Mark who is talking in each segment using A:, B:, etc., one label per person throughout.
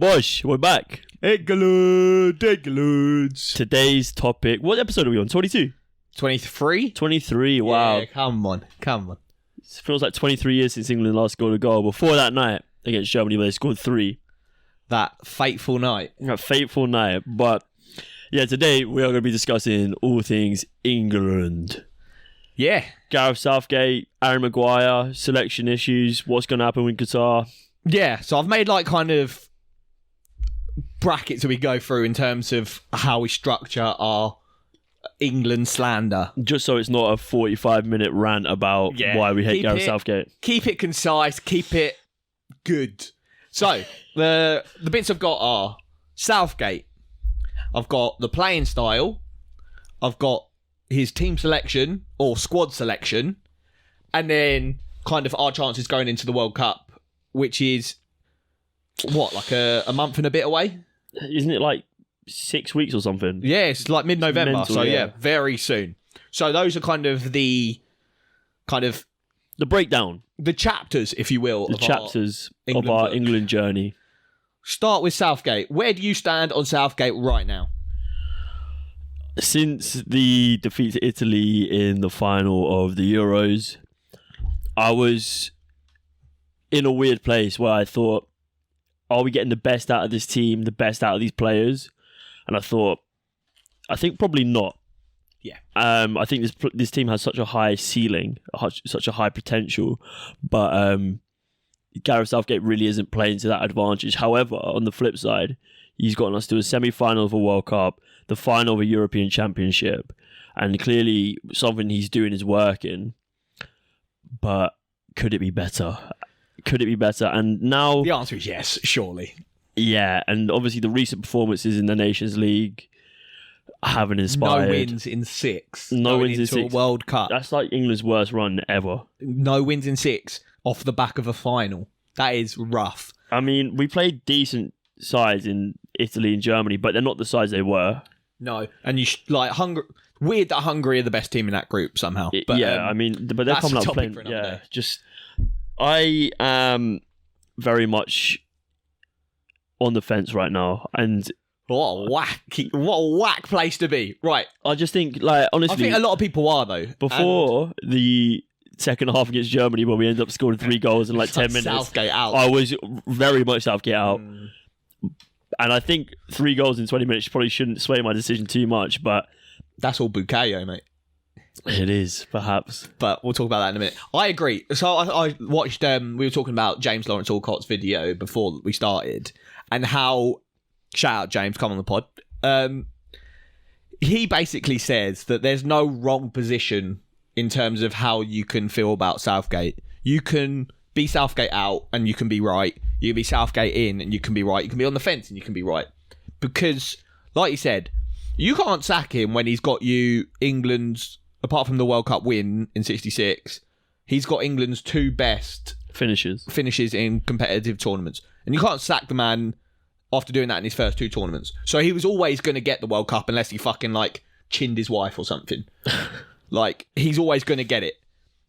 A: Bosh, we're back.
B: Excellent.
A: Today's topic. What episode are we on? 22?
B: 23?
A: 23, wow.
B: Yeah, come on.
A: It feels like 23 years since England last scored a goal. Before that night against Germany where they scored 3.
B: That fateful night.
A: That fateful night. But yeah, today we are going to be discussing all things England.
B: Yeah.
A: Gareth Southgate, Aaron Maguire, selection issues, what's going to happen with Qatar.
B: Yeah, so I've made like kind of brackets that we go through in terms of how we structure our England slander.
A: Just so it's not a 45-minute rant about why we hate Gareth Southgate.
B: Keep it concise, keep it good. So, the bits I've got are Southgate. I've got the playing style. I've got his team selection or squad selection. And then kind of our chances going into the World Cup, which is, what, like a month and a bit away?
A: Isn't it like 6 weeks or something?
B: Yeah, it's like mid-November.
A: Mental,
B: so yeah, very soon. So those are the
A: breakdown.
B: The chapters, if you will.
A: The chapters of our England journey.
B: Start with Southgate. Where do you stand on Southgate right now?
A: Since the defeat to Italy in the final of the Euros, I was in a weird place where I thought, are we getting the best out of this team, the best out of these players? And I think probably not.
B: Yeah.
A: I think this team has such a high ceiling, such a high potential, but Gareth Southgate really isn't playing to that advantage. However, on the flip side, he's gotten us to a semi-final of a World Cup, the final of a European Championship, and clearly something he's doing is working. But could it be better? Could it be better? And now
B: the answer is yes, surely.
A: Yeah, and obviously the recent performances in the Nations League haven't inspired.
B: No wins in 6.
A: No wins in 6.
B: A World Cup.
A: That's like England's worst run ever.
B: No wins in 6 off the back of a final. That is rough.
A: I mean, we played decent sides in Italy and Germany, but they're not the sides they were.
B: No, and weird that Hungary are the best team in that group somehow. But,
A: I mean, but they're coming up playing. Yeah, just I am very much on the fence right now, and
B: what a whack place to be. Right,
A: I just think, like, honestly,
B: I think a lot of people are though.
A: Before the second half against Germany, where we ended up scoring 3 goals in like 10 minutes,
B: Southgate out.
A: I was very much Southgate out. And I think 3 goals in 20 minutes probably shouldn't sway my decision too much, but
B: that's all Bukayo, mate.
A: It is, perhaps.
B: But we'll talk about that in a minute. I agree. So I watched, we were talking about James Lawrence Alcott's video before we started, and how, shout out James, come on the pod, he basically says that there's no wrong position in terms of how you can feel about Southgate. You can be Southgate out and you can be right. You can be Southgate in and you can be right. You can be on the fence and you can be right. Because, like you said, you can't sack him when he's got you England's, apart from the World Cup win in 66, he's got England's 2 best finishes in competitive tournaments. And you can't sack the man after doing that in his first 2 tournaments. So he was always going to get the World Cup unless he fucking, like, chinned his wife or something. Like, he's always going to get it.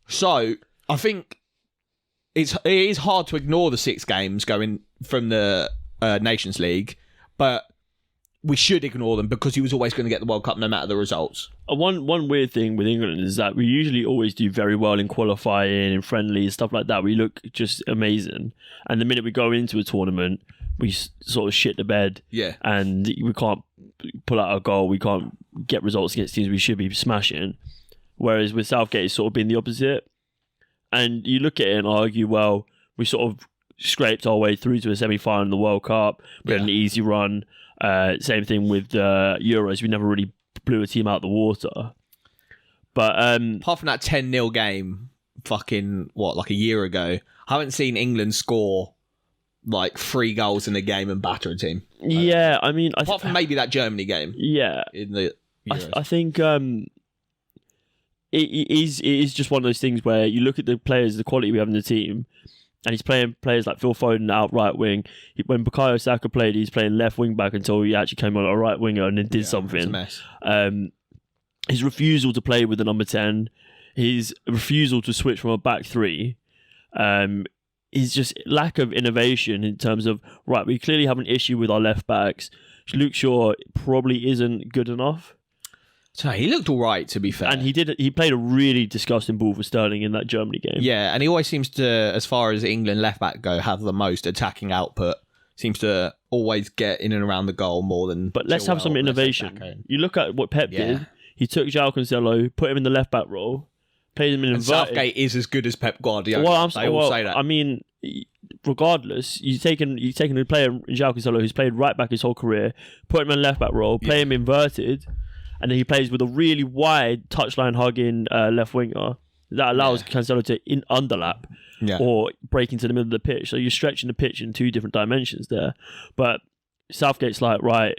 B: So, I think it is hard to ignore the 6 games going from the Nations League, but we should ignore them because he was always going to get the World Cup no matter the results.
A: One weird thing with England is that we usually always do very well in qualifying and friendlies, stuff like that. We look just amazing. And the minute we go into a tournament, we sort of shit the bed.
B: Yeah.
A: And we can't pull out a goal. We can't get results against teams we should be smashing. Whereas with Southgate, it's sort of been the opposite. And you look at it and argue, well, we sort of scraped our way through to a semi-final in the World Cup. We had an easy run. Same thing with the Euros. We never really blew a team out the water. But
B: apart from that 10-0 game, fucking, like a year ago, I haven't seen England score like 3 goals in a game and batter a team.
A: Yeah, I mean...
B: apart from maybe that Germany game.
A: Yeah.
B: In the Euros.
A: I think... It is just one of those things where you look at the players, the quality we have in the team, and he's playing players like Phil Foden out right wing. When Bukayo Saka played, he's playing left wing back until he actually came on a right winger and then did something.
B: It's a mess.
A: His refusal to play with the number 10, his refusal to switch from a back 3, is just lack of innovation in terms of, right, we clearly have an issue with our left backs. Luke Shaw probably isn't good enough.
B: So he looked all right, to be fair.
A: And he played a really disgusting ball for Sterling in that Germany game.
B: Yeah, and he always seems to, as far as England left back go, have the most attacking output. Seems to always get in and around the goal more than.
A: But let's have some innovation. You look at what Pep did. He took João Cancelo, put him in the left back role, played him in inverted.
B: Southgate is as good as Pep Guardiola.
A: They all
B: say that.
A: I mean, regardless, you've taken a player, João Cancelo, who's played right back his whole career, put him in left back role, play him inverted, and then he plays with a really wide touchline hugging left winger that allows Cancelo to underlap or break into the middle of the pitch. So you're stretching the pitch in two different dimensions there. But Southgate's like, right,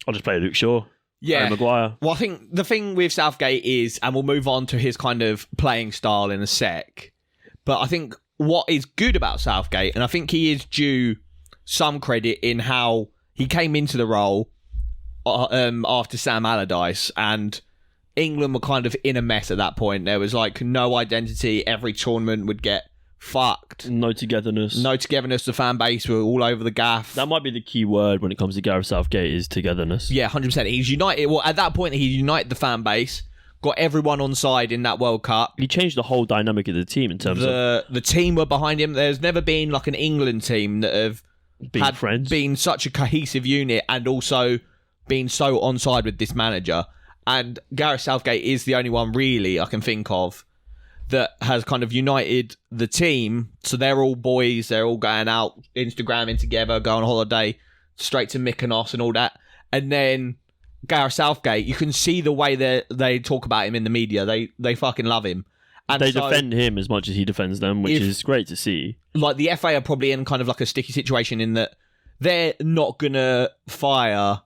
A: I'll just play Luke Shaw.
B: Yeah.
A: Maguire.
B: Well, I think the thing with Southgate is, and we'll move on to his kind of playing style in a sec, but I think what is good about Southgate, and I think he is due some credit in how he came into the role after Sam Allardyce, and England were kind of in a mess at that point. There was like no identity. Every tournament would get fucked.
A: No togetherness.
B: The fan base were all over the gaff.
A: That might be the key word when it comes to Gareth Southgate, is togetherness.
B: Yeah, 100%. He's united. Well, at that point, he united the fan base, got everyone on side in that World Cup.
A: He changed the whole dynamic of the team in terms of...
B: The team were behind him. There's never been like an England team that have been such a cohesive unit and also been so on side with this manager. And Gareth Southgate is the only one really I can think of that has kind of united the team. So they're all boys. They're all going out, Instagramming together, going on holiday, straight to Mykonos and all that. And then Gareth Southgate, you can see the way they talk about him in the media. They fucking love him. And
A: they defend him as much as he defends them, which is great to see.
B: Like the FA are probably in kind of like a sticky situation in that they're not going to fire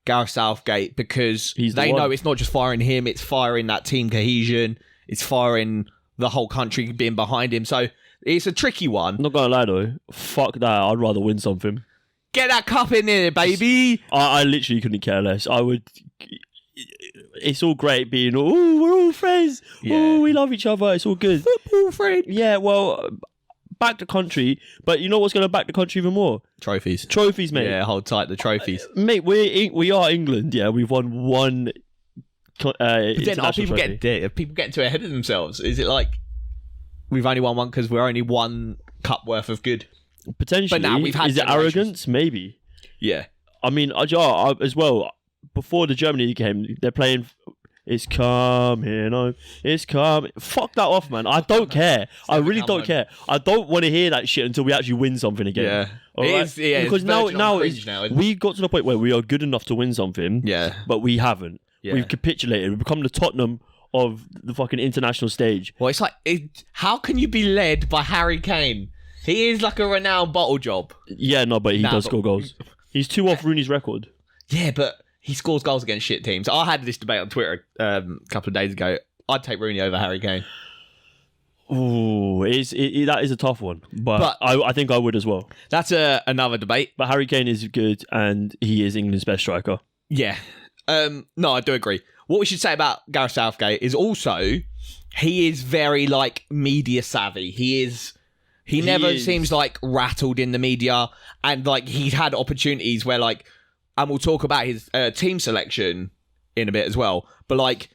B: Gareth Southgate because they know it's not just firing him, it's firing that team cohesion, it's firing the whole country being behind him. So it's a tricky one.
A: I'm not going to lie though, fuck that, I'd rather win something.
B: Get that cup in there, baby!
A: I literally couldn't care less. I would... It's all great being, we're all friends. Yeah. We love each other. It's all good.
B: Football friend.
A: Yeah, well, back the country. But you know what's going to back the country even more?
B: Trophies.
A: Trophies, mate.
B: Yeah, hold tight, the trophies.
A: Mate, we are England, yeah. We've won one
B: but then are people getting too ahead of themselves? Is it like we've only won one because we're only one cup worth of good?
A: Potentially.
B: But now we've had
A: Is it arrogance? Maybe.
B: Yeah.
A: I mean, as well, before the Germany game, they're playing It's coming on. It's coming. Fuck that off, man. I don't care. I really don't care. I don't want to hear that shit until we actually win something again.
B: Yeah.
A: All right? Because now we got to the point where we are good enough to win something.
B: Yeah.
A: But we haven't. Yeah. We've capitulated. We've become the Tottenham of the fucking international stage.
B: Well, it's like, how can you be led by Harry Kane? He is like a renowned bottle job.
A: Yeah, no, but he does score goals. He's 2 off Rooney's record.
B: Yeah, but he scores goals against shit teams. I had this debate on Twitter a couple of days ago. I'd take Rooney over Harry Kane.
A: Ooh, that is a tough one. But I think I would as well.
B: That's another debate.
A: But Harry Kane is good and he is England's best striker.
B: Yeah. No, I do agree. What we should say about Gareth Southgate is also he is very like media savvy. He never seems like rattled in the media, and like he's had opportunities where like, and we'll talk about his team selection in a bit as well, but like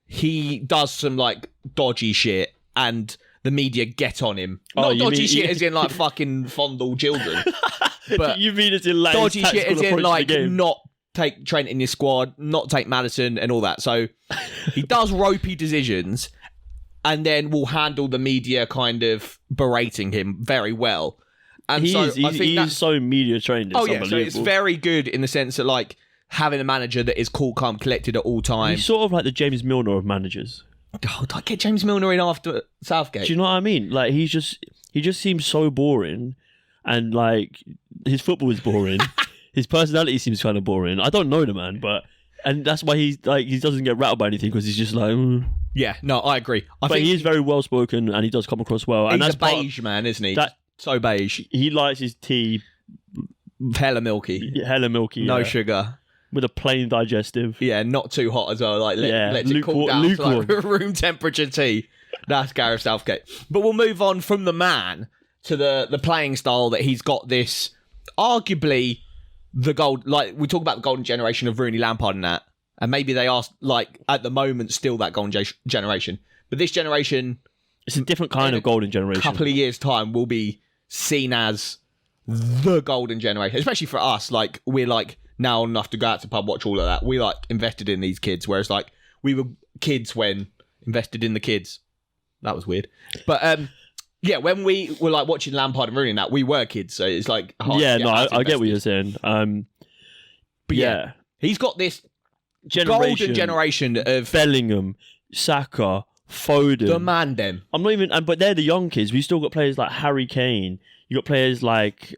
B: he does some like dodgy shit and the media get on him. Not dodgy shit as in like fucking fondle children. But
A: you mean it's in like
B: dodgy shit as in like not take Trent in your squad, not take Maddison and all that. So he does ropey decisions and then will handle the media kind of berating him very well. And
A: he's so media trained. It's unbelievable.
B: So it's very good in the sense that like having a manager that is cool, calm, collected at all times.
A: He's sort of like the James Milner of managers.
B: Oh, I get James Milner in after Southgate.
A: Do you know what I mean? Like he just seems so boring, and like his football is boring. His personality seems kind of boring. I don't know the man, and that's why he doesn't get rattled by anything because he's just like.
B: Yeah, no, I agree. But
A: he is very well spoken and he does come across well. And
B: he's a beige man, isn't he? So beige.
A: He likes his tea
B: hella milky.
A: Hella milky.
B: No sugar.
A: With a plain digestive.
B: Yeah, not too hot as well. Like, let it cool down to like room temperature tea. That's Gareth Southgate. But we'll move on from the man to the playing style that he's got this, arguably, the gold... Like, we talk about the golden generation of Rooney, Lampard and that, and maybe they are, like, at the moment, still that golden generation. But this generation...
A: It's a different kind of golden generation.
B: A couple of years' time will be seen as the golden generation, especially for us. Like, we're, like, now old enough to go out to pub, watch all of that. We, like, invested in these kids, whereas, like, we were kids when invested in the kids. That was weird. But, yeah, when we were, like, watching Lampard and Rooney and that, we were kids, so it's, like... hard
A: Yeah,
B: to
A: no,
B: get
A: I get what you're saying.
B: But yeah, he's got this golden generation of...
A: Bellingham, Saka, Foden.
B: The man, them.
A: I'm not even... But they're the young kids. We've still got players like Harry Kane. You got players like...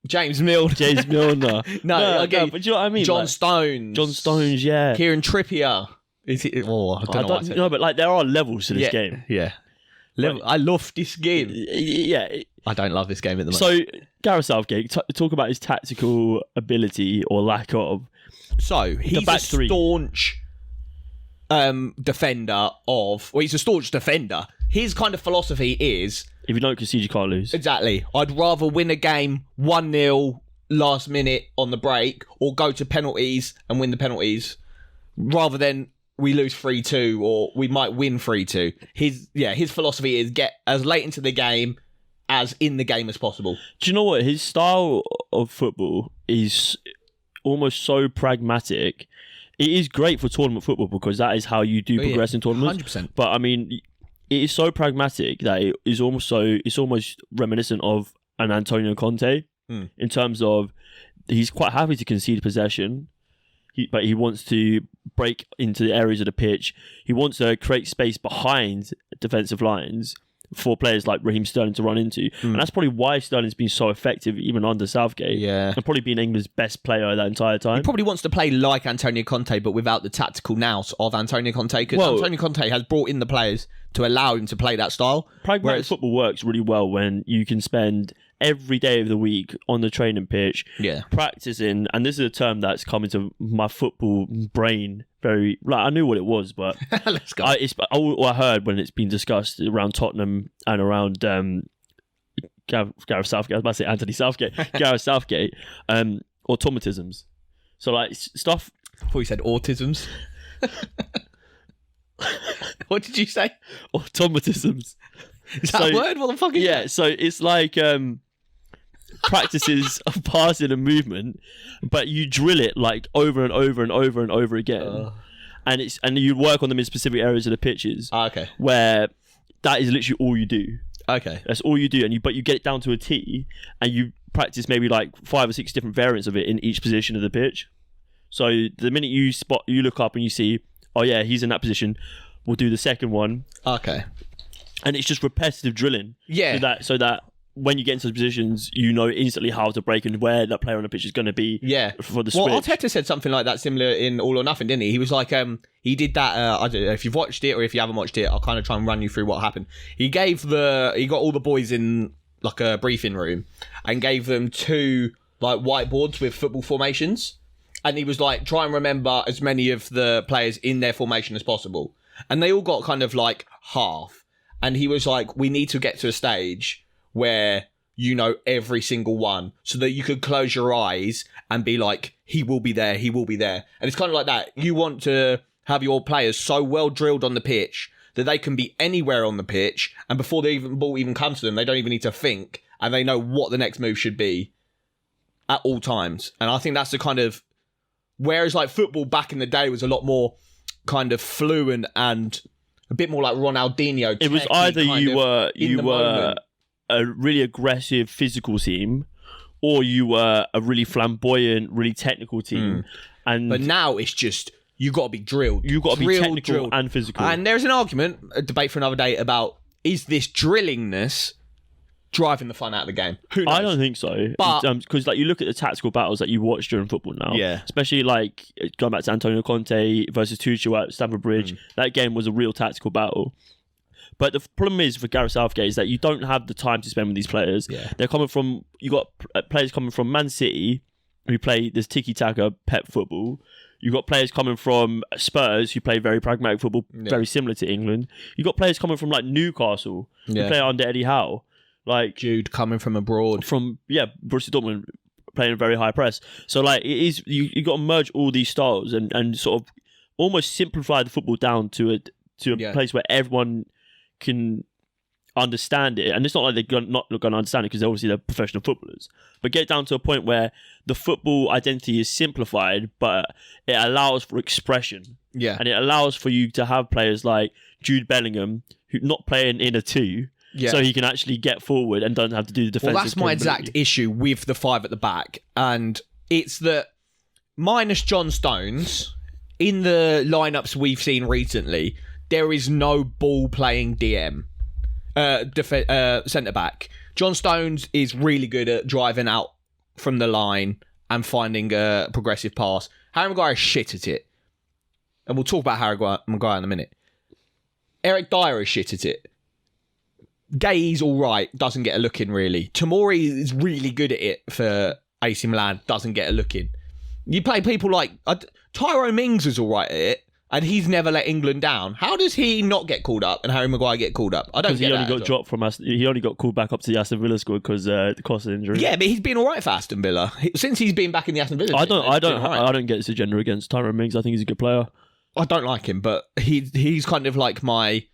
B: James Milner.
A: No, but do you know what I mean?
B: John Stones,
A: yeah.
B: Kieran Trippier. Is it? Oh, I don't know.
A: No, but like there are levels to this game.
B: Yeah. I love this game.
A: Yeah.
B: I don't love this game at the moment.
A: So, Gareth Southgate, talk about his tactical ability or lack of.
B: So, he's a staunch defender of... Well, he's a staunch defender. His kind of philosophy is...
A: If you don't concede, you can't lose.
B: Exactly. I'd rather win a game 1-0 last minute on the break or go to penalties and win the penalties rather than we lose 3-2 or we might win 3-2. His philosophy is get as late into the game as in the game as possible.
A: Do you know what? His style of football is almost so pragmatic. It is great for tournament football because that is how you do progress in tournaments.
B: 100%.
A: But I mean... It is so pragmatic that it's almost reminiscent of an Antonio Conte in terms of he's quite happy to concede possession, but he wants to break into the areas of the pitch. He wants to create space behind defensive lines for players like Raheem Sterling to run into. And that's probably why Sterling's been so effective even under Southgate.
B: Yeah.
A: And probably been England's best player that entire time.
B: He probably wants to play like Antonio Conte, but without the tactical nous of Antonio Conte, because Antonio Conte has brought in the players to allow him to play that style.
A: Pragmatic football works really well when you can spend every day of the week on the training pitch, practicing, and this is a term that's come into my football brain very... Like, I knew what it was, but...
B: Let's go.
A: I heard when it's been discussed around Tottenham and around Gareth Southgate, I was about to say Anthony Southgate, Gareth Southgate, automatisms. So, like, stuff...
B: I thought you said autisms. What did you say?
A: Automatisms.
B: Is that a word? What the fuck is that?
A: So it's like practices of passing and movement, but you drill it like over and over and over and over again. And you work on them in specific areas of the pitches.
B: Okay.
A: Where that is literally all you do.
B: Okay.
A: That's all you do, but you get it down to a T, and you practice maybe like 5 or 6 different variants of it in each position of the pitch. So the minute you look up and you see, oh yeah, he's in that position, we'll do the second one.
B: Okay.
A: And it's just repetitive drilling.
B: Yeah.
A: So that when you get into the positions, you know instantly how to break and where that player on the pitch is going to be for the switch.
B: Well, Arteta said something like that similar in All or Nothing, didn't he? He was like, he did that, I don't know if you've watched it or if you haven't watched it, I'll kind of try and run you through what happened. He got all the boys in like a briefing room and gave them 2 like whiteboards with football formations. And he was like, try and remember as many of the players in their formation as possible. And they all got kind of like half. And he was like, we need to get to a stage where you know every single one so that you could close your eyes and be like, he will be there, he will be there. And it's kind of like that. You want to have your players so well drilled on the pitch that they can be anywhere on the pitch. And before the ball even comes to them, they don't even need to think. And they know what the next move should be at all times. And I think that's the kind of... Whereas like football back in the day was a lot more kind of fluent and a bit more like Ronaldinho.
A: It was either you were a really aggressive physical team or you were a really flamboyant, really technical team.
B: But now it's just, you got to be drilled.
A: You got to be technical and physical.
B: And there's an argument, a debate for another day about, is this drillingness driving the fun out of the game? Who knows?
A: I don't think so. Because like you look at the tactical battles that you watch during football now, especially like going back to Antonio Conte versus Tuchel at Stamford Bridge, that game was a real tactical battle. But the problem is for Gareth Southgate is that you don't have the time to spend with these players. They're coming from, you got players coming from Man City who play this tiki-taka pep football. You've got players coming from Spurs who play very pragmatic football, very similar to England. You've got players coming from like Newcastle who play under Eddie Howe. Like
B: Jude coming from abroad.
A: Borussia Dortmund playing a very high press. So like it is, you got to merge all these styles and sort of almost simplify the football down to a place where everyone can understand it. And it's not like they're not going to understand it because obviously they're professional footballers, but get down to a point where the football identity is simplified, but it allows for expression.
B: Yeah.
A: And it allows for you to have players like Jude Bellingham who not playing in a 2, so he can actually get forward and don't have to do the defensive.
B: Well, that's my exact issue with the 5 at the back, and it's that minus John Stones, in the lineups we've seen recently, there is no ball-playing DM. Centre back. John Stones is really good at driving out from the line and finding a progressive pass. Harry Maguire is shit at it. And we'll talk about Harry Maguire in a minute. Eric Dyer is shit at it. Gay's alright, doesn't get a look in really. Tomori is really good at it for AC Milan, doesn't get a look in. You play people like Tyrone Mings is alright at it, and he's never let England down. How does he not get called up and Harry Maguire get called up? I don't get that.
A: He only got dropped from us. He only got called back up to the Aston Villa squad because the Costa injury.
B: Yeah, but he's been all right for Aston Villa since he's been back in the Aston Villa.
A: I don't get this agenda against Tyrone Mings. I think he's a good player.
B: I don't like him, but he's kind of like my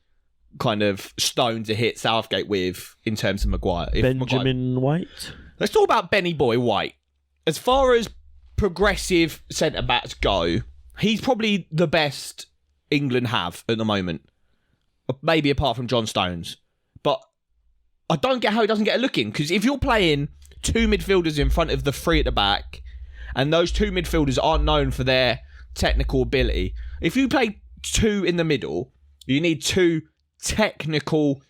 B: kind of stone to hit Southgate with in terms of Maguire.
A: Benjamin White.
B: Let's talk about Benny Boy White. As far as progressive centre backs go, he's probably the best England have at the moment. Maybe apart from John Stones. But I don't get how he doesn't get a look in, because if you're playing 2 midfielders in front of the 3 at the back, and those 2 midfielders aren't known for their technical ability, if you play 2 in the middle, you need 2 technical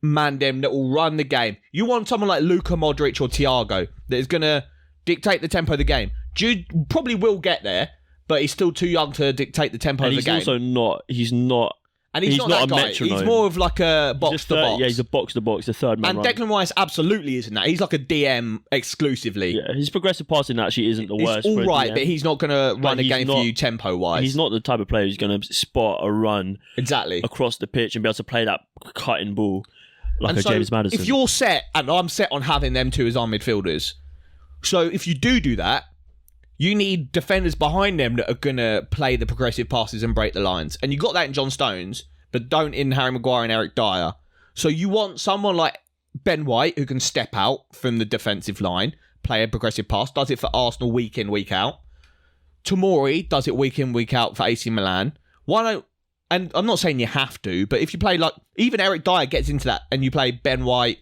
B: mandem that will run the game. You want someone like Luka Modric or Thiago that is going to dictate the tempo of the game. Jude probably will get there, but he's still too young to dictate the tempo of the game.
A: He's not
B: that guy.
A: Metronome.
B: He's more of like a box-to-box.
A: Yeah, he's a box-to-box, the third man.
B: And Declan Rice absolutely isn't that. He's like a DM exclusively.
A: Yeah, his progressive passing actually isn't the worst.
B: It's all right, but he's not going to run a game for you tempo-wise.
A: He's not the type of player who's going to spot a run
B: exactly
A: across the pitch and be able to play that cutting ball like James Maddison.
B: If you're set, and I'm set on having them 2 as our midfielders, so if you do that, you need defenders behind them that are going to play the progressive passes and break the lines. And you got that in John Stones, but don't in Harry Maguire and Eric Dyer. So you want someone like Ben White who can step out from the defensive line, play a progressive pass, does it for Arsenal week in, week out. Tomori does it week in, week out for AC Milan. And I'm not saying you have to, but if you play like, even Eric Dyer gets into that, and you play Ben White,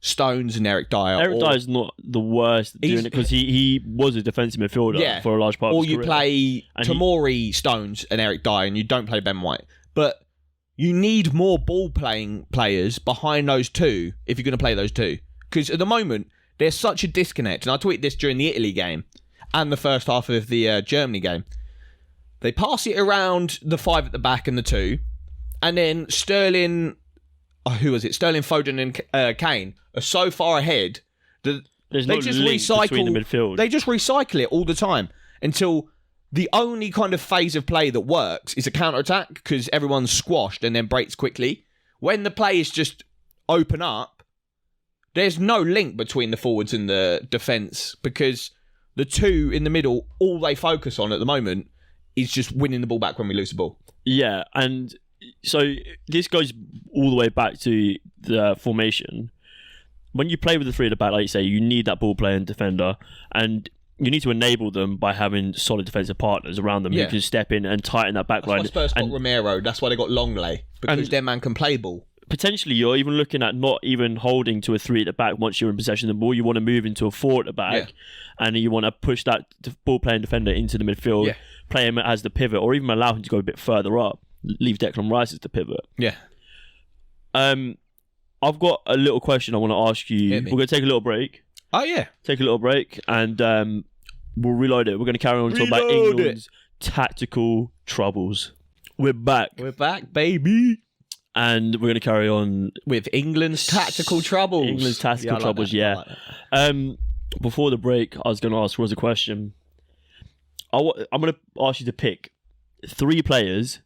B: Stones and Eric Dyer.
A: Eric Dyer's not the worst at doing it because he was a defensive midfielder for a large part of his career.
B: Or you play Tomori, Stones and Eric Dyer, and you don't play Ben White. But you need more ball-playing players behind those 2 if you're going to play those 2. Because at the moment, there's such a disconnect. And I tweeted this during the Italy game and the first half of the Germany game. They pass it around the 5 at the back and the 2. And then Sterling, Foden and Kane are so far ahead that
A: they just recycle the midfield.
B: They just recycle it all the time until the only kind of phase of play that works is a counter-attack because everyone's squashed and then breaks quickly. When the players just open up, there's no link between the forwards and the defence because the 2 in the middle, all they focus on at the moment is just winning the ball back when we lose the ball.
A: Yeah, and so this goes all the way back to the formation. When you play with the 3 at the back, like you say, you need that ball-playing defender, and you need to enable them by having solid defensive partners around them who can step in and tighten that back line.
B: That's why Spurs got Romero. That's why they got Longley, because their man can play ball.
A: Potentially, you're even looking at not even holding to a 3 at the back once you're in possession of the ball. You want to move into a 4 at the back, and you want to push that ball-playing defender into the midfield, play him as the pivot, or even allow him to go a bit further up. Leave Declan Rice as the pivot.
B: Yeah.
A: I've got a little question I want to ask you. We're going to take a little break.
B: Oh, yeah.
A: Take a little break, and we'll reload it. We're going to carry on talking about England's tactical troubles. We're back.
B: We're back, baby.
A: And we're going to carry on
B: with England's tactical troubles.
A: England's tactical troubles, yeah. Before the break, I was going to ask Roz a question. I'm going to ask you to pick 3 players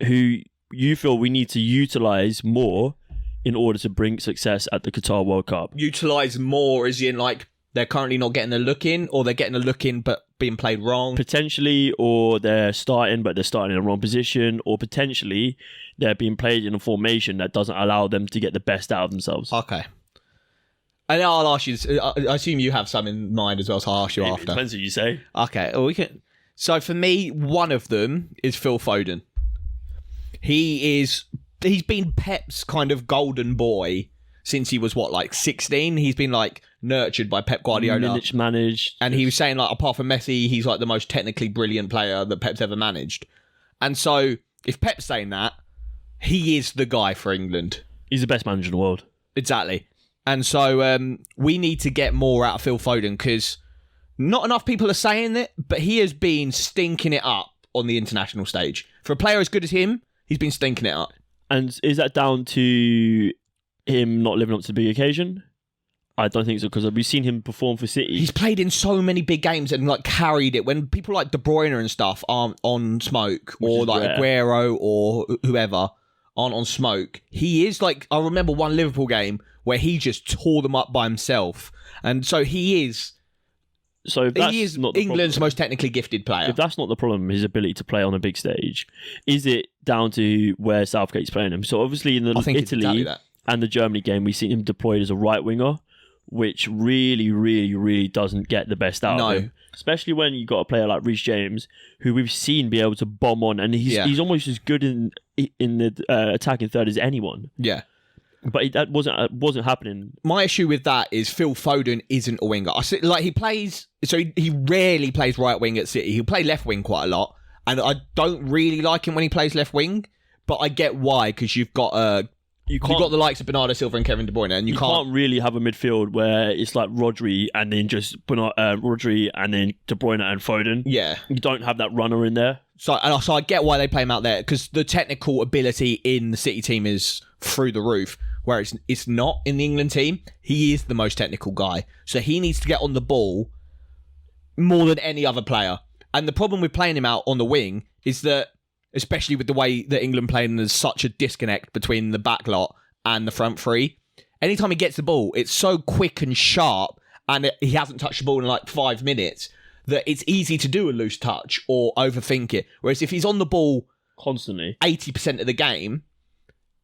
A: who you feel we need to utilise more in order to bring success at the Qatar World Cup.
B: Utilise more as in like they're currently not getting a look in, or they're getting a look in but being played wrong?
A: Potentially, or they're starting but they're starting in the wrong position, or potentially they're being played in a formation that doesn't allow them to get the best out of themselves.
B: Okay. And I'll ask you, I assume you have some in mind as well, so I'll ask you after.
A: It depends what you say.
B: Okay, well, we can. So for me, one of them is Phil Foden. He's been Pep's kind of golden boy since he was, 16? He's been, nurtured by Pep Guardiola.
A: Minutes managed.
B: And he was saying, apart from Messi, he's, the most technically brilliant player that Pep's ever managed. And so, if Pep's saying that, he is the guy for England.
A: He's the best manager in the world.
B: Exactly. And so, we need to get more out of Phil Foden, because not enough people are saying it, but he has been stinking it up on the international stage. For a player as good as him, he's been stinking it up.
A: And is that down to him not living up to the big occasion? I don't think so, because we've seen him perform for City.
B: He's played in so many big games and carried it. When people like De Bruyne and stuff aren't on smoke, or Aguero or whoever aren't on smoke, he is I remember one Liverpool game where he just tore them up by himself. And so he is not England's most technically gifted player.
A: If that's not the problem, his ability to play on a big stage, is it down to where Southgate's playing him? So obviously in the Italy and the Germany game, we've seen him deployed as a right winger, which really, really, really doesn't get the best out of him. Especially when you've got a player like Reece James, who we've seen be able to bomb on, and he's almost as good in the attacking third as anyone.
B: Yeah.
A: But that wasn't happening.
B: My issue with that is Phil Foden isn't a winger. He rarely plays right wing at City. He'll play left wing quite a lot, and I don't really like him when he plays left wing. But I get why, because you've got you've got the likes of Bernardo Silva and Kevin De Bruyne, and you can't
A: really have a midfield where it's like Rodri and then just Rodri and then De Bruyne and Foden.
B: Yeah,
A: you don't have that runner in there.
B: So I get why they play him out there, because the technical ability in the City team is through the roof. Where it's not in the England team. He is the most technical guy. So he needs to get on the ball more than any other player. And the problem with playing him out on the wing is that, especially with the way that England play, and there's such a disconnect between the back lot and the front three, anytime he gets the ball, it's so quick and sharp, and he hasn't touched the ball in 5 minutes, that it's easy to do a loose touch or overthink it. Whereas if he's on the ball
A: constantly
B: 80% of the game,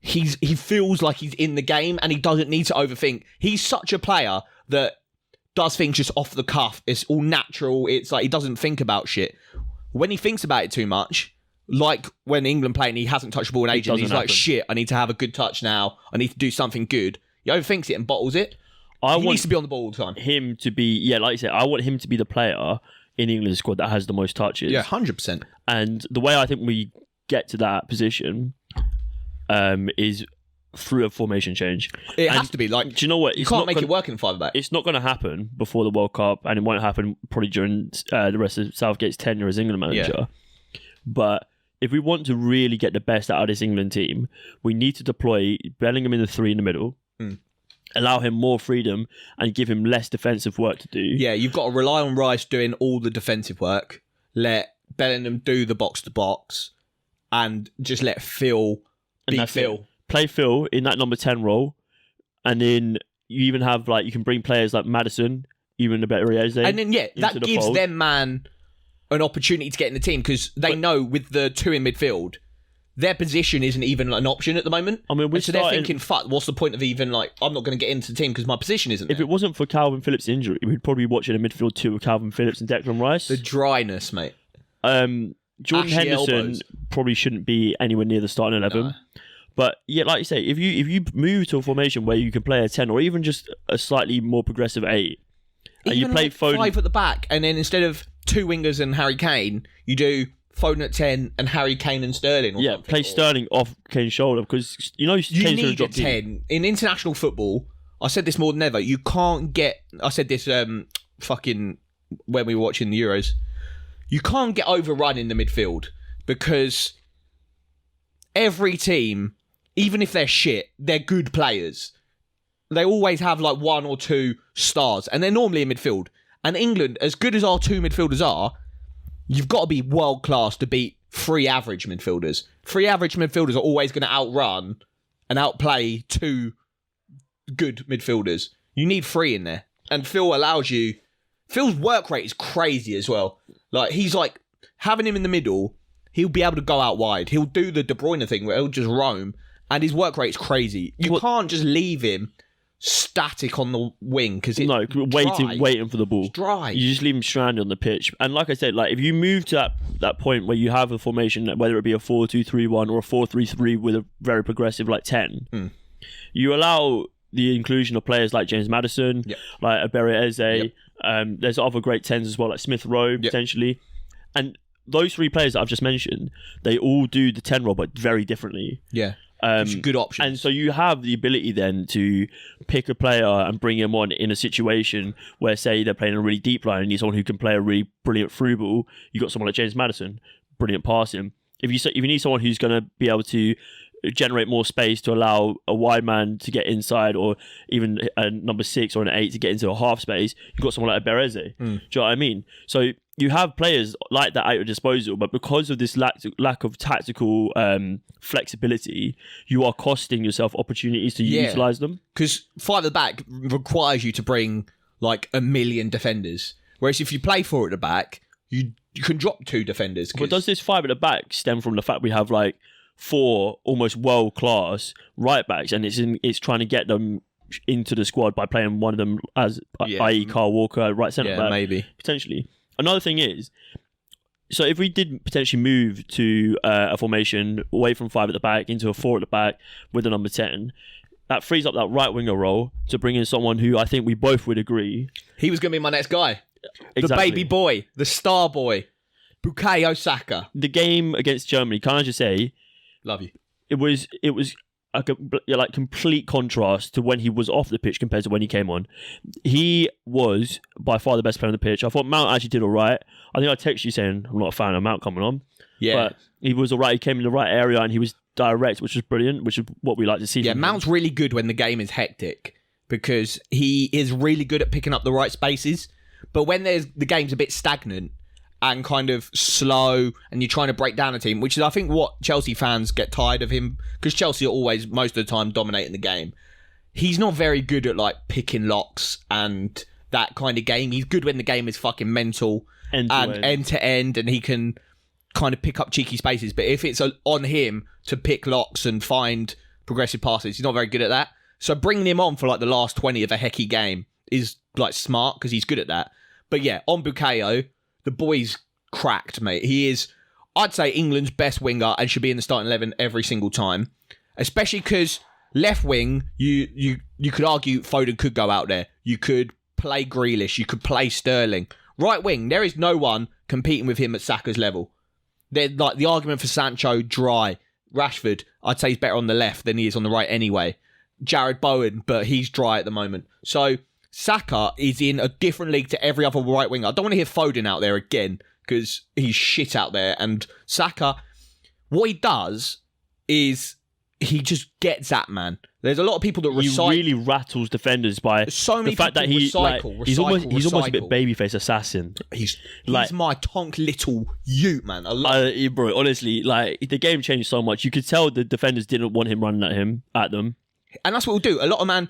B: he feels like he's in the game and he doesn't need to overthink. He's such a player that does things just off the cuff. It's all natural. It's like he doesn't think about shit. When he thinks about it too much, like when England play and he hasn't touched the ball in ages, he's like, shit, I need to have a good touch now. I need to do something good. He overthinks it and bottles it. He needs to be on the ball all the time.
A: Him to be, like you said, I want him to be the player in England's squad that has the most touches.
B: Yeah, 100%.
A: And the way I think we get to that position is through a formation change.
B: It has to be. Do
A: you know what?
B: You can't make it work in 5-back.
A: It's not going to happen before the World Cup, and it won't happen probably during the rest of Southgate's tenure as England manager. Yeah. But if we want to really get the best out of this England team, we need to deploy Bellingham in the 3 in the middle, allow him more freedom, and give him less defensive work to do.
B: Yeah, you've got to rely on Rice doing all the defensive work, let Bellingham do the box-to-box, and just let Phil be Phil.
A: Play Phil in that number 10 role, and then you even have you can bring players like Maddison, even a better Riese.
B: And then that gives them an opportunity to get in the team, because they know with the 2 in midfield, their position isn't even an option at the moment.
A: I mean,
B: so they're thinking, fuck, what's the point of even I'm not going to get into the team because my position isn't there.
A: If it wasn't for Calvin Phillips' injury, we'd probably be watching a midfield 2 with Calvin Phillips and Declan Rice.
B: The dryness, mate.
A: Jordan Henderson probably shouldn't be anywhere near the starting 11. No. But yeah, like you say, if you move to a formation where you can play a 10 or even just a slightly more progressive 8, and you play Foden
B: 5 at the back, and then instead of 2 wingers and Harry Kane, you do Foden at 10 and Harry Kane and Sterling. Or something.
A: Play Sterling off Kane's shoulder, because you
B: need a 10 in international football. I said this more than ever. You can't get. I said this fucking when we were watching the Euros. You can't get overrun in the midfield, because every team, even if they're shit, they're good players. They always have 1 or 2 stars, and they're normally in midfield. And England, as good as our 2 midfielders are, you've got to be world class to beat 3 average midfielders. 3 average midfielders are always going to outrun and outplay 2 good midfielders. You need 3 in there. And Phil allows you... Phil's work rate is crazy as well. Like, he's like, having him in the middle, he'll be able to go out wide. He'll do the De Bruyne thing where he'll just roam, and his work rate's crazy. You can't just leave him static on the wing because it's
A: waiting for the ball.
B: It's dry.
A: You just leave him stranded on the pitch. And like I said, like if you move to that point where you have a formation, whether it be a 4-2-3-1 or a 4-3-3 with a very progressive like 10, you allow the inclusion of players like James Maddison, like Abere Eze. There's other great 10s as well, like Smith Rowe potentially. And those 3 players that I've just mentioned, they all do the 10 role, but very differently.
B: Yeah. Good options.
A: And so you have the ability then to pick a player and bring him on in a situation where, say, they're playing a really deep line and you need someone who can play a really brilliant through ball. You've got someone like James Maddison, brilliant passing. If you need someone who's going to be able to generate more space to allow a wide man to get inside, or even a number 6 or an 8 to get into a half space, you've got someone like Bereze. Do you know what I mean? So you have players like that at your disposal, but because of this lack of tactical flexibility, you are costing yourself opportunities to utilise them.
B: Because 5 at the back requires you to bring like 1 million defenders, whereas if you play 4 at the back, you can drop 2 defenders.
A: But does this 5 at the back stem from the fact we have like 4 almost world-class right backs, and it's trying to get them into the squad by playing one of them as, i.e. Kyle Walker, right centre back?
B: Maybe.
A: Potentially. Another thing is, so if we did potentially move to a formation away from 5 at the back into a 4 at the back with a number 10, that frees up that right winger role to bring in someone who I think we both would agree.
B: He was going to be my next guy.
A: Exactly.
B: The baby boy, the star boy, Bukayo Saka.
A: The game against Germany, can I just say...
B: Love you.
A: It was a complete contrast to when he was off the pitch compared to when he came on. He was by far the best player on the pitch. I thought Mount actually did all right. I think I texted you saying I'm not a fan of Mount coming on. Yeah. But he was all right. He came in the right area and he was direct, which was brilliant, which is what we like to see.
B: Yeah, Mount's really good when the game is hectic because he is really good at picking up the right spaces. But when the game's a bit stagnant and kind of slow, and you're trying to break down a team, which is, I think, what Chelsea fans get tired of him, because Chelsea are always, most of the time, dominating the game. He's not very good at, like, picking locks and that kind of game. He's good when the game is fucking mental and end-to-end, and he can kind of pick up cheeky spaces. But if it's on him to pick locks and find progressive passes, he's not very good at that. So bringing him on for, like, the last 20 of a hecky game is, like, smart, because he's good at that. But, yeah, on Bukayo... The boy's cracked, mate. He is, I'd say, England's best winger and should be in the starting 11 every single time. Especially because left wing, you could argue Foden could go out there. You could play Grealish. You could play Sterling. Right wing, there is no one competing with him at Saka's level. They're like the argument for Sancho, dry. Rashford, I'd say he's better on the left than he is on the right anyway. Jared Bowen, but he's dry at the moment. So... Saka is in a different league to every other right winger. I don't want to hear Foden out there again because he's shit out there. And Saka, what he does is he just gets at, man. There's a lot of people that recycle.
A: He really rattles defenders by the fact that he's almost a bit babyface assassin.
B: He's my tonk little Ute, man.
A: Bro, honestly, like the game changed so much. You could tell the defenders didn't want him running at them.
B: And that's what we'll do. A lot of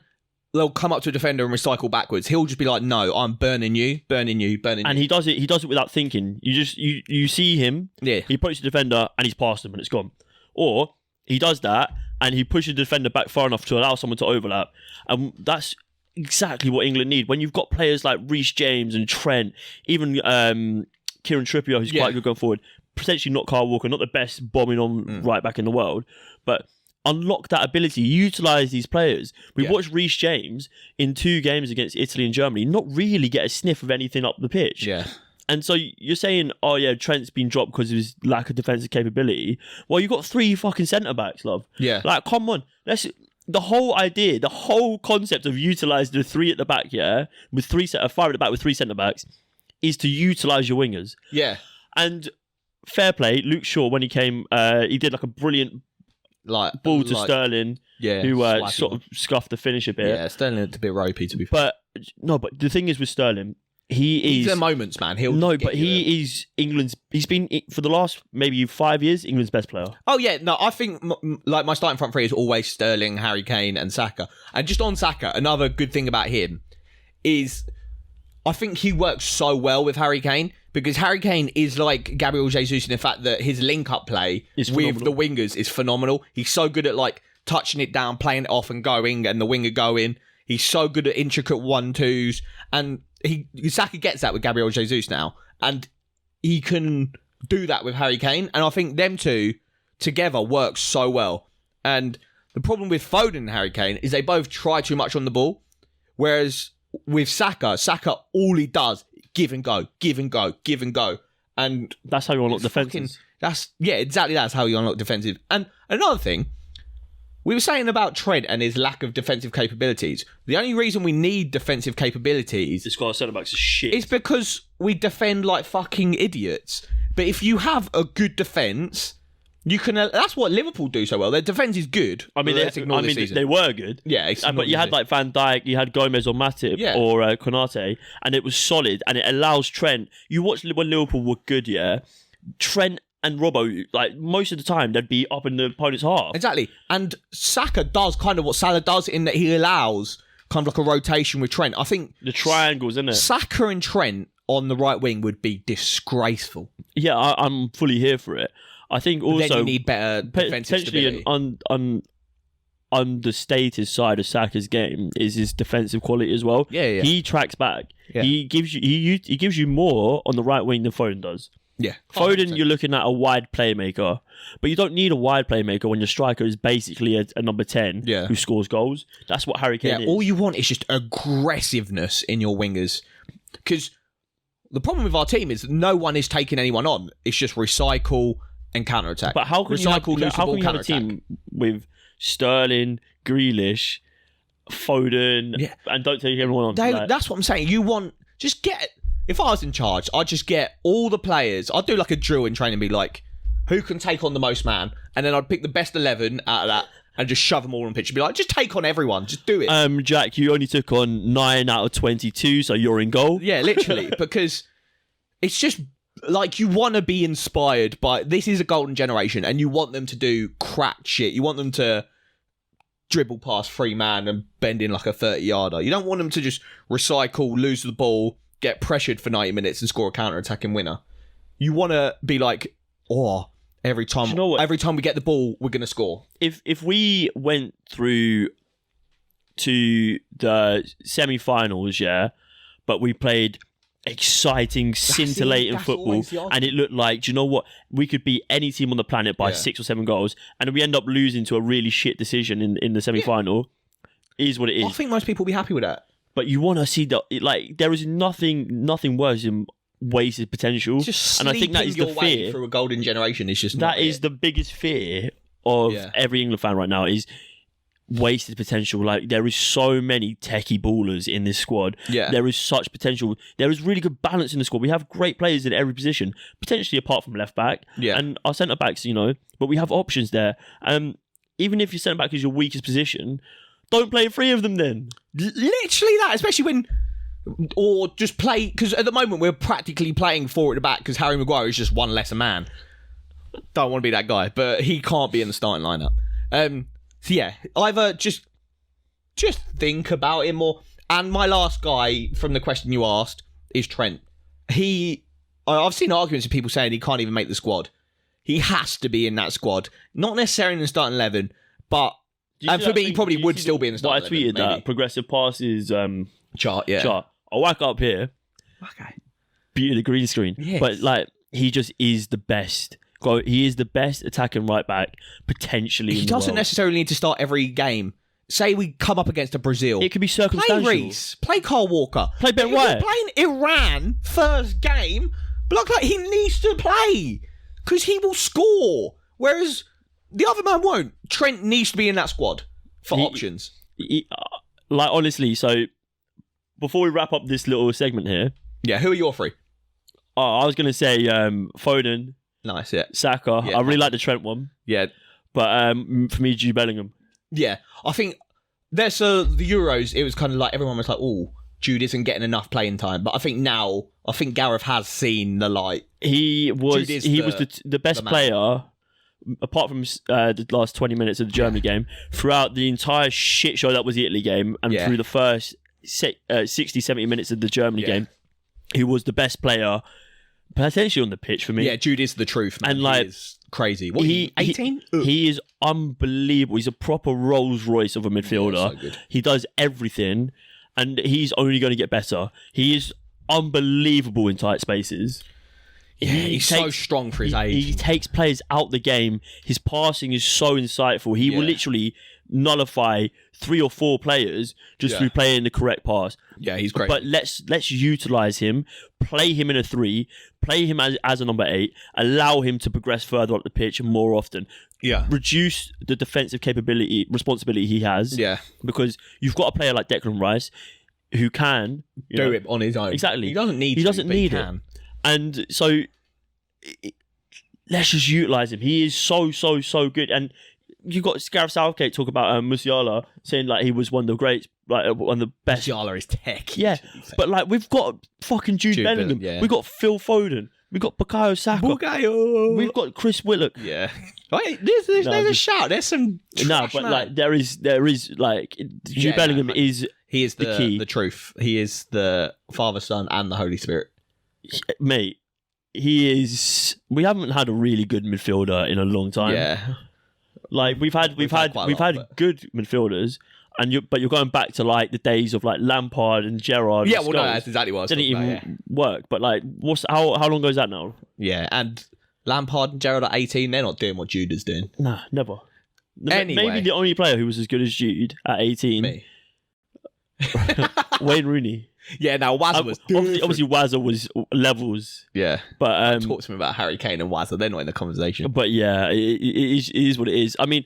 B: they'll come up to a defender and recycle backwards. He'll just be like, no, I'm burning you. And
A: he does it without thinking. You see him, he approaches the defender and he's past him and it's gone. Or he does that and he pushes the defender back far enough to allow someone to overlap. And that's exactly what England need. When you've got players like Reece James and Trent, even Kieran Trippier, who's quite good going forward, potentially not Kyle Walker, not the best bombing on right back in the world, but unlock that ability, utilise these players. We watched Reece James in 2 games against Italy and Germany not really get a sniff of anything up the pitch. Yeah. And so you're saying, oh yeah, Trent's been dropped because of his lack of defensive capability. Well, you've got 3 fucking centre-backs, love. Yeah. Like, come on. The whole concept of utilising the 3 at the back, with 5 at the back with 3 centre-backs, is to utilise your wingers. Yeah. And fair play, Luke Shaw, when he came, he did like a brilliant ball to Sterling, who sort of scuffed the finish a bit.
B: Yeah, Sterling looked a bit ropey, to be fair.
A: But the thing is with Sterling, He is
B: the moments, man.
A: But he is England's. He's been for the last maybe 5 years England's best player.
B: Oh yeah, no, I think like my starting front three is always Sterling, Harry Kane, and Saka. And just on Saka, another good thing about him is I think he works so well with Harry Kane because Harry Kane is like Gabriel Jesus in the fact that his link-up play with the wingers is phenomenal. He's so good at like touching it down, playing it off, and going, and the winger going. He's so good at intricate 1-2s, and Saka gets that with Gabriel Jesus now, and he can do that with Harry Kane, and I think them two together work so well. And the problem with Foden and Harry Kane is they both try too much on the ball, whereas with Saka all he does give and go, give and go, give and go, and
A: that's how you unlock defenses.
B: That's how you unlock defensive. And another thing. We were saying about Trent and his lack of defensive capabilities. The only reason we need defensive capabilities...
A: This guy's centre-backs are shit.
B: ...is because we defend like fucking idiots. But if you have a good defence, you can... That's what Liverpool do so well. Their defence is good.
A: I mean, they were good.
B: Yeah,
A: but you had like Van Dijk, you had Gomez or Matip or Konate, and it was solid, and it allows Trent... You watch when Liverpool were good, Trent and Robbo, like most of the time, they'd be up in the opponent's half.
B: Exactly. And Saka does kind of what Salah does in that he allows kind of like a rotation with Trent. I think...
A: The triangles, isn't it?
B: Saka and Trent on the right wing would be disgraceful.
A: Yeah, I'm fully here for it. I think also...
B: Then you need better defensive stability.
A: An understated side of Saka's game is his defensive quality as well.
B: Yeah.
A: He tracks back. Yeah. He gives you more on the right wing than Foden does.
B: Yeah.
A: Foden, you're looking at a wide playmaker, but you don't need a wide playmaker when your striker is basically a number 10 who scores goals. That's what Harry Kane is.
B: All you want is just aggressiveness in your wingers. Because the problem with our team is that no one is taking anyone on. It's just recycle and counter-attack.
A: But how can you have a team with Sterling, Grealish, Foden, and don't take everyone on?
B: That's what I'm saying. You want... Just get... If I was in charge, I'd just get all the players. I'd do like a drill in training and be like, who can take on the most man? And then I'd pick the best 11 out of that and just shove them all on pitch and be like, just take on everyone. Just do it.
A: Jack, you only took on 9 out of 22, so you're in goal.
B: Yeah, literally. Because it's just like you want to be inspired by... This is a golden generation and you want them to do crack shit. You want them to dribble past 3 man and bend in like a 30-yarder. You don't want them to just recycle, lose the ball, get pressured for 90 minutes and score a counter-attacking winner. You want to be like, every time we get the ball, we're going to score.
A: If we went through to the semi-finals, but we played exciting, scintillating football, and it looked like, do you know what? We could beat any team on the planet by 6 or 7 goals, and we end up losing to a really shit decision in the semi-final. Is what it is.
B: I think most people will be happy with that.
A: But you want to see that, like, there is nothing worse than wasted potential.
B: Just
A: and I think that is the fear
B: through a golden generation. Is just
A: that is the biggest fear of every England fan right now is wasted potential. Like, there is so many techie ballers in this squad.
B: Yeah,
A: there is such potential. There is really good balance in the squad. We have great players in every position, potentially apart from left back.
B: Yeah,
A: and our centre backs, but we have options there. Even if your centre back is your weakest position, don't play 3 of them then.
B: Literally that, especially when... Or just play... Because at the moment, we're practically playing 4 at the back because Harry Maguire is just one lesser man. Don't want to be that guy, but he can't be in the starting lineup. So yeah, either just think about it more. And my last guy from the question you asked is Trent. I've seen arguments of people saying he can't even make the squad. He has to be in that squad. Not necessarily in the starting 11, but... And for me, he probably would still be in the starting 11.
A: I tweeted that progressive passes
B: chart, chart.
A: I'll whack up here.
B: Okay.
A: Beauty of the green screen.
B: Yes.
A: But like, he just is the best. He is the best attacking right back potentially.
B: He doesn't necessarily need to start every game. Say we come up against a Brazil.
A: It could be circumstantial.
B: Play Reece. Play Kyle Walker.
A: Play Ben White.
B: If you're playing Iran first game, he needs to play because he will score. Whereas the other man won't. Trent needs to be in that squad for options.
A: Honestly, so before we wrap up this little segment here.
B: Yeah, who are your 3?
A: I was going to say Foden.
B: Nice, yeah.
A: Saka.
B: Yeah,
A: I really like the Trent one.
B: Yeah.
A: But for me, Jude Bellingham.
B: Yeah. I think there's the Euros, it was kind of like, everyone was like, Jude isn't getting enough playing time. But I think Gareth has seen the light.
A: He was the best player, apart from the last 20 minutes of the Germany game, throughout the entire shit show that was the Italy game, and through the first 60, 70 minutes of the Germany game. He was the best player potentially on the pitch for me.
B: Yeah, Jude is the truth, man. And like, he is crazy. What, 18?
A: He is unbelievable. He's a proper Rolls Royce of a midfielder. So he does everything, and he's only going to get better. He is unbelievable in tight spaces.
B: Yeah, he's so strong for his age.
A: He takes players out the game. His passing is so insightful. He will literally nullify 3 or 4 players just through playing the correct pass.
B: Yeah, he's great.
A: But let's utilise him, play him in a 3, play him as a number 8, allow him to progress further up the pitch more often.
B: Yeah.
A: Reduce the defensive responsibility he has.
B: Yeah.
A: Because you've got a player like Declan Rice who can
B: do it on his own.
A: Exactly.
B: He doesn't need
A: it. And so let's just utilise him. He is so good. And you got Gareth Southgate talk about Musiala saying like he was one of the greats, like one of the best.
B: Musiala is tech.
A: Yeah, but like we've got fucking Jude Bellingham. We've got Phil Foden. We've got Bukayo Saka. We've got Chris Willock.
B: Yeah. Wait, there's a shout. There's some.
A: Like there is like Jude Bellingham is.
B: He is
A: the key.
B: The truth. He is the Father, Son, and the Holy Spirit.
A: Mate, he is. We haven't had a really good midfielder in a long time.
B: Yeah.
A: Like we've had good midfielders, but you're going back to like the days of like Lampard and Gerrard.
B: Yeah,
A: and
B: well, no, that's exactly what I was
A: didn't even work. But like, how long goes that now?
B: Yeah, and Lampard and Gerrard at 18, they're not doing what Jude is doing.
A: Nah, never.
B: Anyway.
A: Maybe the only player who was as good as Jude at 18,
B: me,
A: Wayne Rooney.
B: Yeah, now Wazza was
A: obviously Wazza was levels.
B: Yeah,
A: but
B: talk to me about Harry Kane and Wazza. They're not in the conversation.
A: But yeah, it is what it is. I mean,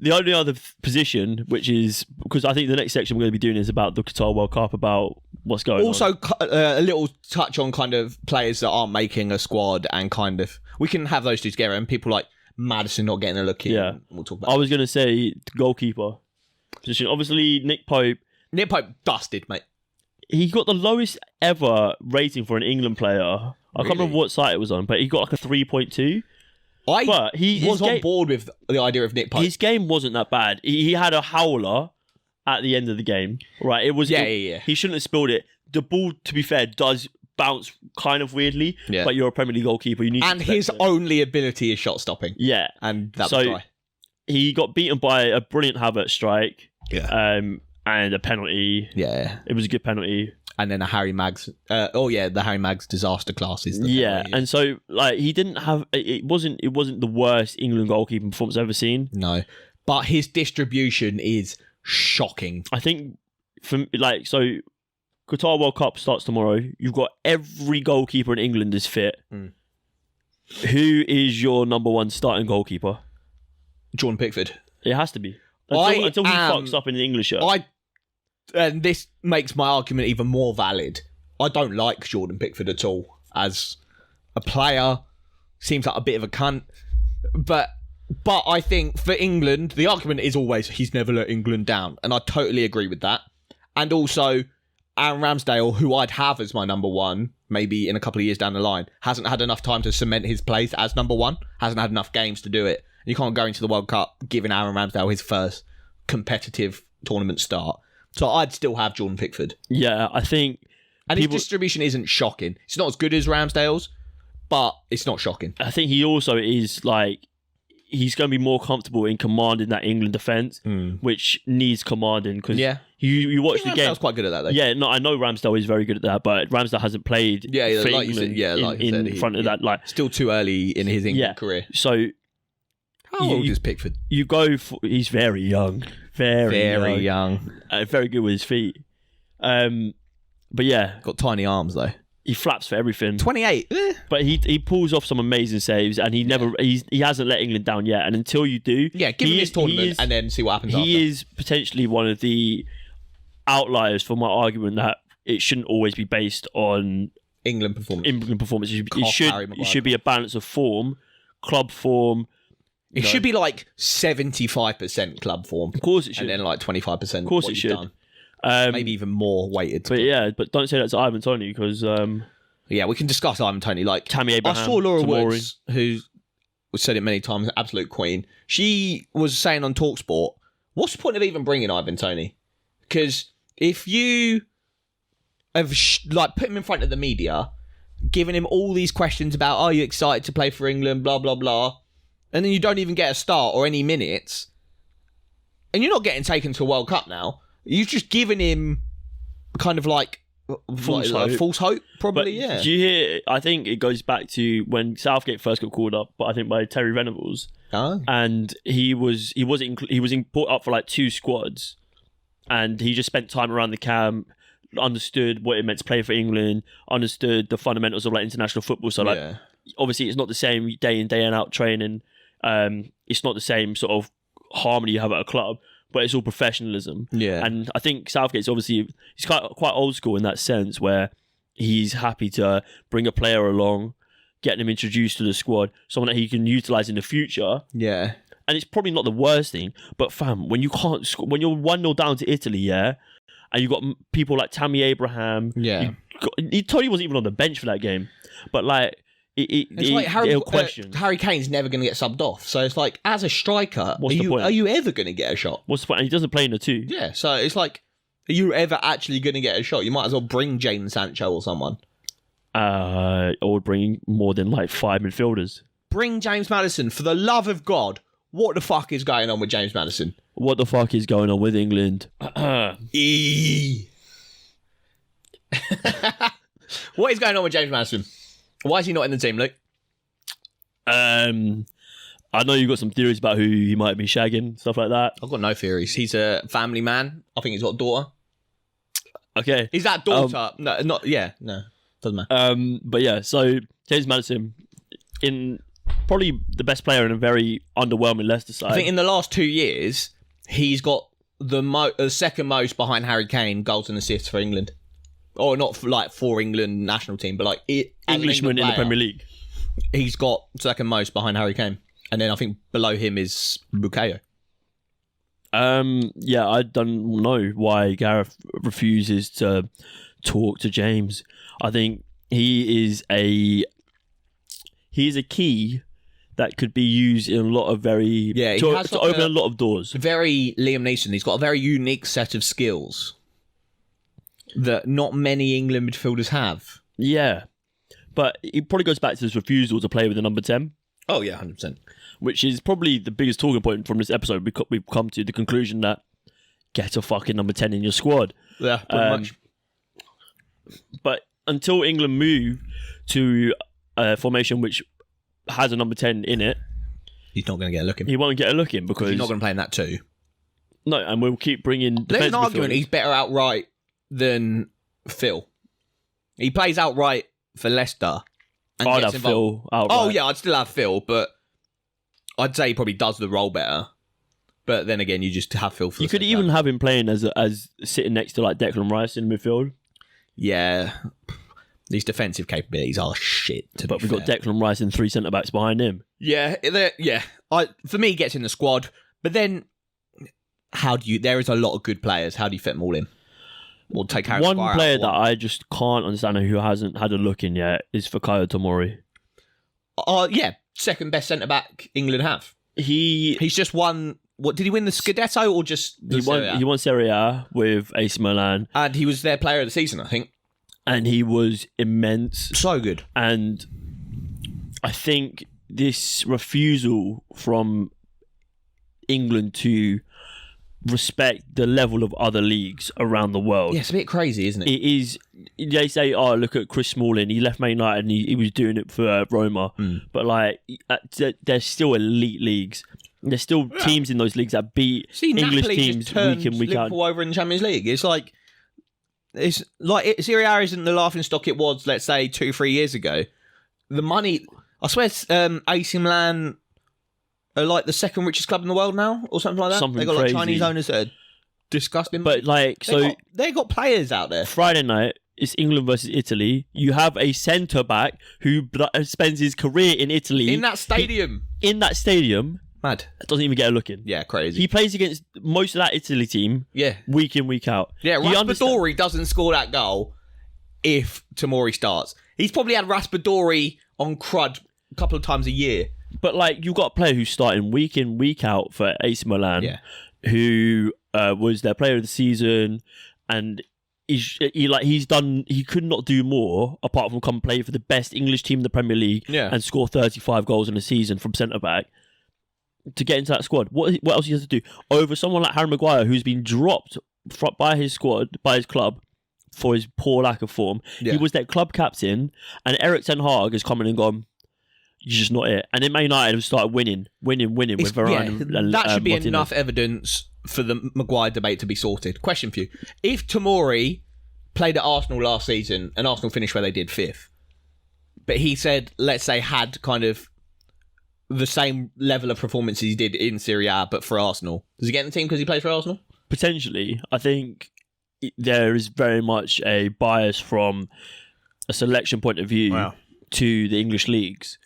A: the only other position, which is because I think the next section we're going to be doing is about the Qatar World Cup, about what's going on.
B: Also, a little touch on kind of players that aren't making a squad, and kind of we can have those two together. And people like Maddison not getting a look in.
A: Yeah,
B: we'll talk about.
A: I was going to say goalkeeper position. Obviously, Nick Pope.
B: Nick Pope dusted, mate.
A: He got the lowest ever rating for an England player. I can't remember what site it was on, but he got like a 3.2.
B: But he was on board with the idea of Nick Pope.
A: His game wasn't that bad. He had a howler at the end of the game. Right? It was.
B: Yeah.
A: He shouldn't have spilled it. The ball, to be fair, does bounce kind of weirdly. Yeah. But you're a Premier League goalkeeper. You need.
B: And his only ability is shot stopping.
A: Yeah.
B: And that was dry.
A: He got beaten by a brilliant Havertz strike.
B: Yeah.
A: And a penalty.
B: Yeah.
A: It was a good penalty.
B: And then a Harry Maggs. The Harry Maggs disaster class is the penalty.
A: And so like he didn't have. It wasn't the worst England goalkeeping performance I've ever seen.
B: No, but his distribution is shocking.
A: I think Qatar World Cup starts tomorrow. You've got every goalkeeper in England is fit.
B: Mm.
A: Who is your number one starting goalkeeper?
B: Jordan Pickford.
A: It has to be. Until he fucks up in the English shirt.
B: And this makes my argument even more valid. I don't like Jordan Pickford at all as a player. Seems like a bit of a cunt. But I think for England, the argument is always he's never let England down. And I totally agree with that. And also, Aaron Ramsdale, who I'd have as my number one, maybe in a couple of years down the line, hasn't had enough time to cement his place as number one. Hasn't had enough games to do it. You can't go into the World Cup giving Aaron Ramsdale his first competitive tournament start. So I'd still have Jordan Pickford.
A: Yeah, I think...
B: And his distribution isn't shocking. It's not as good as Ramsdale's, but it's not shocking.
A: I think he also is like... He's going to be more comfortable in commanding that England defence, which needs commanding. Because you watch the game...
B: Ramsdale's quite good at that, though.
A: Yeah, no, I know Ramsdale is very good at that, but Ramsdale hasn't played for England in front of that. Like,
B: still too early in his England career.
A: So...
B: How old is Pickford?
A: You go for... He's very young. Very young. Very good with his feet. But yeah.
B: Got tiny arms, though.
A: He flaps for everything.
B: 28.
A: But he pulls off some amazing saves, and he hasn't let England down yet. And until you do...
B: Yeah, give him his tournament and then see what happens after.
A: He is potentially one of the outliers for my argument that it shouldn't always be based on...
B: England performance.
A: It should be a balance of form, club form...
B: It should be like 75% club form.
A: Of course it should.
B: And then like 25%
A: of course it should.
B: Maybe even more weighted.
A: But don't say that to Ivan Toney because
B: we can discuss Ivan Toney. Like
A: Tammy Abraham.
B: I saw Laura Woods, who said it many times, absolute queen. She was saying on TalkSport, what's the point of even bringing Ivan Toney? Because if you have put him in front of the media, giving him all these questions about, are you excited to play for England, blah, blah, blah, and then you don't even get a start or any minutes, and you're not getting taken to a World Cup now, you've just given him kind of like false hope, probably.
A: But do you hear? I think it goes back to when Southgate first got called up, but I think by Terry Venables, and he was brought up for like 2 squads, and he just spent time around the camp, understood what it meant to play for England, understood the fundamentals of like international football. So like, obviously, it's not the same day in day out training. It's not the same sort of harmony you have at a club, but it's all professionalism. Yeah. And I think Southgate's obviously, he's quite old school in that sense, where he's happy to bring a player along, get them introduced to the squad, someone that he can utilise in the future. Yeah. And it's probably not the worst thing, but fam, when you can't score, when you're 1-0 down to Italy, and you've got people like Tammy Abraham. Yeah. Tony wasn't even on the bench for that game. But like, it's like
B: Harry Kane's never going to get subbed off. So it's like, as a striker, are you ever going to get a shot?
A: What's the point? And he doesn't play in the 2.
B: Yeah, so it's like, are you ever actually going to get a shot? You might as well bring Jadon Sancho or someone.
A: Or bring more than like 5 midfielders.
B: Bring James Maddison. For the love of God, what the fuck is going on with James Maddison?
A: What the fuck is going on with England?
B: What is going on with James Maddison? Why is he not in the team, Luke?
A: I know you've got some theories about who he might be shagging, stuff like that.
B: I've got no theories. He's a family man. I think he's got a daughter.
A: Okay.
B: Is that daughter? No, doesn't matter.
A: But yeah, so James Maddison, in probably the best player in a very underwhelming Leicester side.
B: I think in the last 2 years, he's got the second most behind Harry Kane goals and assists for England. Or not for England national team, but like
A: Englishman in the Premier League.
B: He's got second most behind Harry Kane. And then I think below him is Bukayo.
A: I don't know why Gareth refuses to talk to James. I think he is a key that could be used in a lot of to open a lot of doors.
B: Very Liam Neeson. He's got a very unique set of skills that not many England midfielders have.
A: Yeah. But it probably goes back to his refusal to play with the number 10.
B: Oh, yeah, 100%.
A: Which is probably the biggest talking point from this episode. We've come to the conclusion that get a fucking number 10 in your squad.
B: Yeah, pretty much.
A: But until England move to a formation which has a number 10 in it,
B: he's not going to get a look in.
A: He won't get a look in because
B: he's not going to play in that too.
A: No, and we'll keep bringing.
B: There's an argument he's better outright than Phil. He plays outright for Leicester. And
A: I'd have Phil outright.
B: Oh yeah, I'd still have Phil, but I'd say he probably does the role better. But then again, you just have Phil for.
A: You could even have him playing as sitting next to like Declan Rice in midfield.
B: Yeah, these defensive capabilities are shit.
A: But we've got Declan Rice and 3 centre backs behind him.
B: Yeah. For me, he gets in the squad. But then, there is a lot of good players. How do you fit them all in? We'll take
A: one player that I just can't understand who hasn't had a look in yet is Fikayo Tomori.
B: Second best centre back England have.
A: He's
B: just won. What did he win, the Scudetto or just the Serie A?
A: He won Serie A with AC Milan,
B: and he was their player of the season, I think.
A: And he was immense,
B: so good.
A: And I think this refusal from England to respect the level of other leagues around the world.
B: Yeah, it's a bit crazy, isn't it?
A: It is. They say, look at Chris Smalling. He left Man United and he was doing it for Roma. But like, there's still elite leagues. There's still teams in those leagues that beat English teams week in, week out.
B: Liverpool over in the Champions League. It's like Serie A isn't the laughing stock it was, let's say, 2-3 years ago. The money, I swear, AC Milan are like the second richest club in the world now, or something like that. They got like Chinese owners that are disgusting.
A: But like,
B: they got players out there.
A: Friday night, it's England versus Italy. You have a centre back who spends his career in Italy
B: in that stadium.
A: In that stadium,
B: Mad.
A: Doesn't even get a look in.
B: Yeah, crazy.
A: He plays against most of that Italy team.
B: Yeah.
A: Week in, week out.
B: Yeah, Raspadori doesn't score that goal if Tomori starts. He's probably had Raspadori on crud a couple of times a year.
A: But like, you've got a player who's starting week in, week out for AC Milan, who was their player of the season, and he could not do more apart from come play for the best English team in the Premier League and score 35 goals in a season from centre back to get into that squad. What else he has to do over someone like Harry Maguire, who's been dropped by his squad, by his club, for his poor lack of form. He was their club captain, and Eric Ten Hag has come in and gone, you're just not it. And then Man United have started winning with Varane. And
B: that should be
A: Martinez.
B: enough evidence for the Maguire debate to be sorted. Question for you. If Tomori played at Arsenal last season and Arsenal finished where they did 5th, but he said, let's say, had kind of the same level of performance he did in Serie A, but for Arsenal, does he get in the team because he plays for Arsenal?
A: Potentially. I think there is very much a bias from a selection point of view to the English leagues,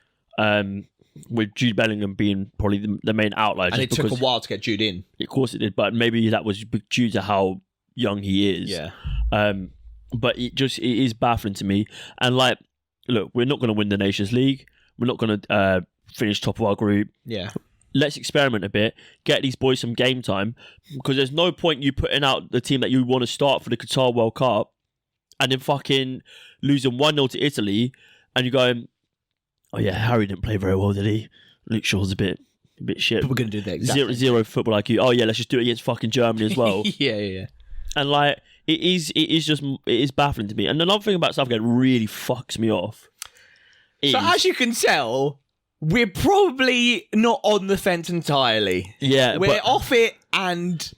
A: with Jude Bellingham being probably the main outlier.
B: And it took a while to get Jude in.
A: Of course it did, but maybe that was due to how young he is.
B: Yeah.
A: But it is baffling to me. And like, look, we're not going to win the Nations League. We're not going to finish top of our group.
B: Yeah.
A: Let's experiment a bit, get these boys some game time, because there's no point you putting out the team that you want to start for the Qatar World Cup and then fucking losing 1-0 to Italy, and you're going, oh yeah, Harry didn't play very well, did he? Luke Shaw's a bit shit.
B: But we're going to do that exactly.
A: Zero football IQ. Oh yeah, let's just do it against fucking Germany as well.
B: Yeah.
A: And like, it is baffling to me. And another thing about Southgate really fucks me off.
B: So as you can tell, we're probably not on the fence entirely.
A: Yeah,
B: we're off it, and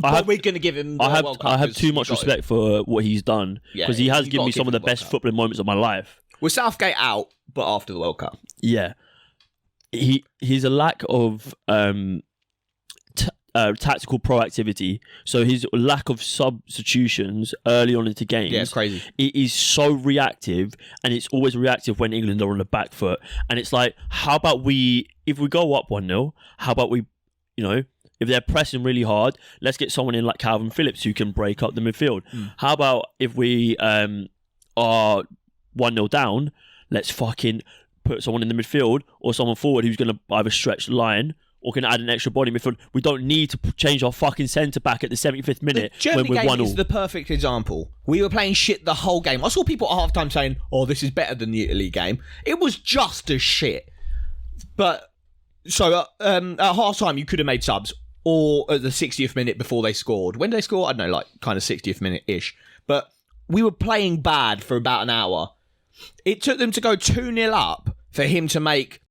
B: we're going to give him the World Cup.
A: I have too much respect for what he's done, because he has given me some of the best footballing moments of my life.
B: With Southgate out, but after the World Cup.
A: Yeah. He's a lack of tactical proactivity. So his lack of substitutions early on into games.
B: Yeah, it's crazy.
A: It is so reactive, and it's always reactive when England are on the back foot. And it's like, how about if we go up 1-0, how about we, if they're pressing really hard, let's get someone in like Calvin Phillips who can break up the midfield. How about if we are 1-0 down, let's fucking put someone in the midfield or someone forward who's going to either stretch the line or can add an extra body midfield. We don't need to change our fucking centre back at the 75th minute when we're 1-0.
B: Is the perfect example. We were playing shit the whole game. I saw people at half-time saying, oh, this is better than the Italy game. It was just as shit. But, so at half-time, you could have made subs, or at the 60th minute before they scored. When did they score? I don't know, like kind of 60th minute-ish. But we were playing bad for about an hour. It took them to go 2-0 up for him to make